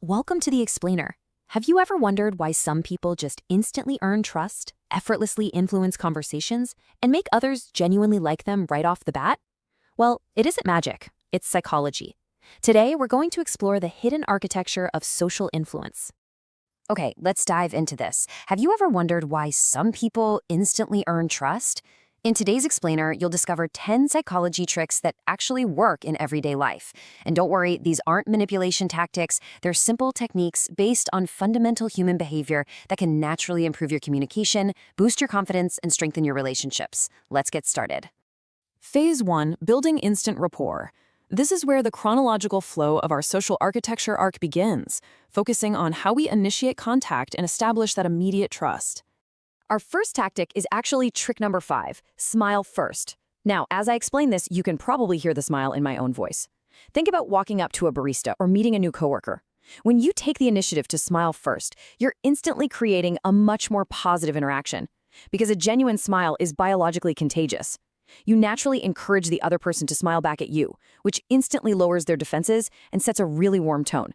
Welcome to the Explainer. Have you ever wondered why some people just instantly earn trust, effortlessly influence conversations, and make others genuinely like them right off the bat? Well, it isn't magic, it's psychology. Today, we're going to explore the hidden architecture of social influence. Okay, let's dive into this. Have you ever wondered why some people instantly earn trust? In today's Explainer, you'll discover 10 psychology tricks that actually work in everyday life. And don't worry, these aren't manipulation tactics. They're simple techniques based on fundamental human behavior that can naturally improve your communication, boost your confidence, and strengthen your relationships. Let's get started. Phase 1, Building Instant Rapport. This is where the chronological flow of our social architecture arc begins, focusing on how we initiate contact and establish that immediate trust. Our first tactic is actually trick number 5, smile first. Now, as I explain this, you can probably hear the smile in my own voice. Think about walking up to a barista or meeting a new coworker. When you take the initiative to smile first, you're instantly creating a much more positive interaction, because a genuine smile is biologically contagious. You naturally encourage the other person to smile back at you, which instantly lowers their defenses and sets a really warm tone.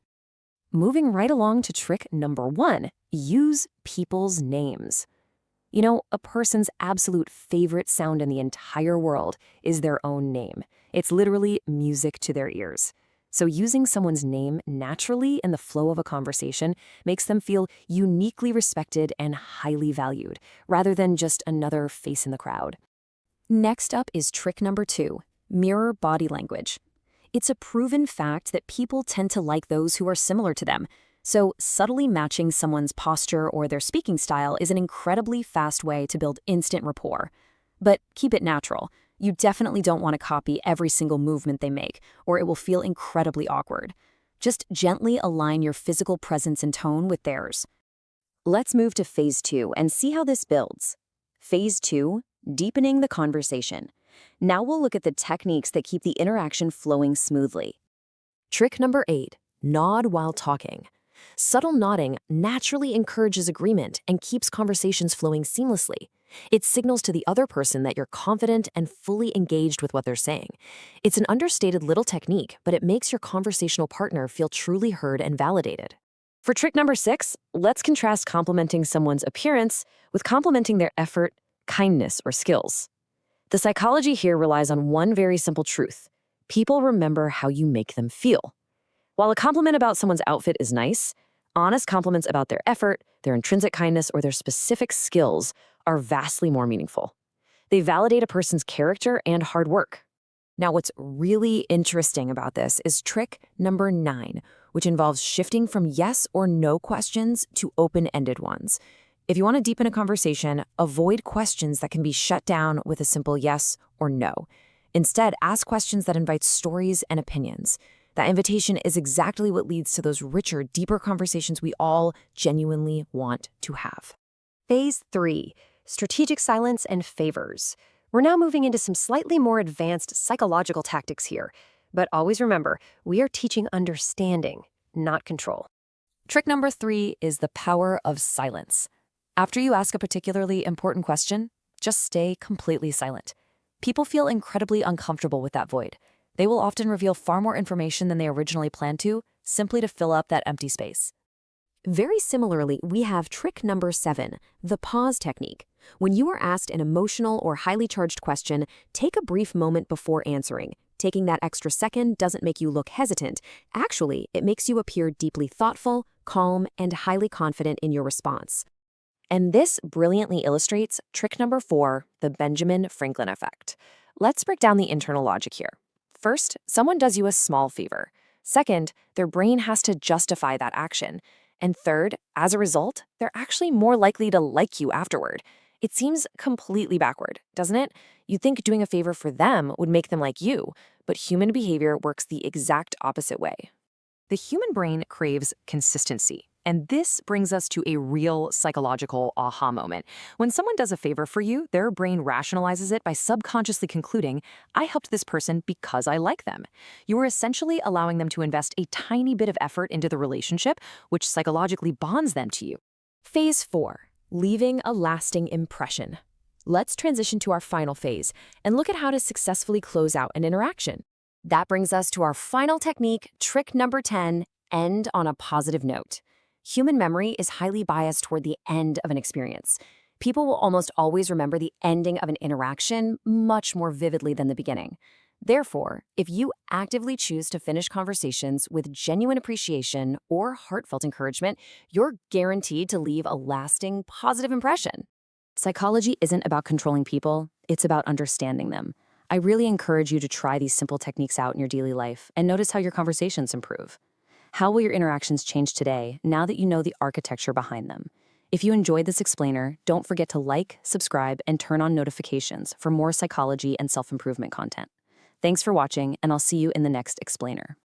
Moving right along to trick number 1, use people's names. You know, a person's absolute favorite sound in the entire world is their own name. It's literally music to their ears. So using someone's name naturally in the flow of a conversation makes them feel uniquely respected and highly valued, rather than just another face in the crowd. Next up is trick number 2, mirror body language. It's a proven fact that people tend to like those who are similar to them. So subtly matching someone's posture or their speaking style is an incredibly fast way to build instant rapport. But keep it natural. You definitely don't want to copy every single movement they make, or it will feel incredibly awkward. Just gently align your physical presence and tone with theirs. Let's move to phase 2 and see how this builds. Phase 2, deepening the conversation. Now we'll look at the techniques that keep the interaction flowing smoothly. Trick number 8, nod while talking. Subtle nodding naturally encourages agreement and keeps conversations flowing seamlessly. It signals to the other person that you're confident and fully engaged with what they're saying. It's an understated little technique, but it makes your conversational partner feel truly heard and validated. For trick number 6, let's contrast complimenting someone's appearance with complimenting their effort, kindness, or skills. The psychology here relies on one very simple truth. People remember how you make them feel. While a compliment about someone's outfit is nice, honest compliments about their effort, their intrinsic kindness, or their specific skills are vastly more meaningful. They validate a person's character and hard work. Now, what's really interesting about this is trick number 9, which involves shifting from yes or no questions to open-ended ones. If you want to deepen a conversation, avoid questions that can be shut down with a simple yes or no. Instead, ask questions that invite stories and opinions. That invitation is exactly what leads to those richer, deeper conversations we all genuinely want to have. Phase 3, strategic silence and favors. We're now moving into some slightly more advanced psychological tactics here. But always remember, we are teaching understanding, not control. Trick number 3 is the power of silence. After you ask a particularly important question, just stay completely silent. People feel incredibly uncomfortable with that void. They will often reveal far more information than they originally planned to, simply to fill up that empty space. Very similarly, we have trick number 7, the pause technique. When you are asked an emotional or highly charged question, take a brief moment before answering. Taking that extra second doesn't make you look hesitant. Actually, it makes you appear deeply thoughtful, calm, and highly confident in your response. And this brilliantly illustrates trick number 4, the Benjamin Franklin effect. Let's break down the internal logic here. First, someone does you a small favor. Second, their brain has to justify that action. And third, as a result, they're actually more likely to like you afterward. It seems completely backward, doesn't it? You'd think doing a favor for them would make them like you, but human behavior works the exact opposite way. The human brain craves consistency. And this brings us to a real psychological aha moment. When someone does a favor for you, their brain rationalizes it by subconsciously concluding, I helped this person because I like them. You are essentially allowing them to invest a tiny bit of effort into the relationship, which psychologically bonds them to you. Phase 4, leaving a lasting impression. Let's transition to our final phase and look at how to successfully close out an interaction. That brings us to our final technique, trick number 10, end on a positive note. Human memory is highly biased toward the end of an experience. People will almost always remember the ending of an interaction much more vividly than the beginning. Therefore, if you actively choose to finish conversations with genuine appreciation or heartfelt encouragement, you're guaranteed to leave a lasting, positive impression. Psychology isn't about controlling people, it's about understanding them. I really encourage you to try these simple techniques out in your daily life and notice how your conversations improve. How will your interactions change today now that you know the architecture behind them? If you enjoyed this explainer, don't forget to like, subscribe, and turn on notifications for more psychology and self-improvement content. Thanks for watching, and I'll see you in the next explainer.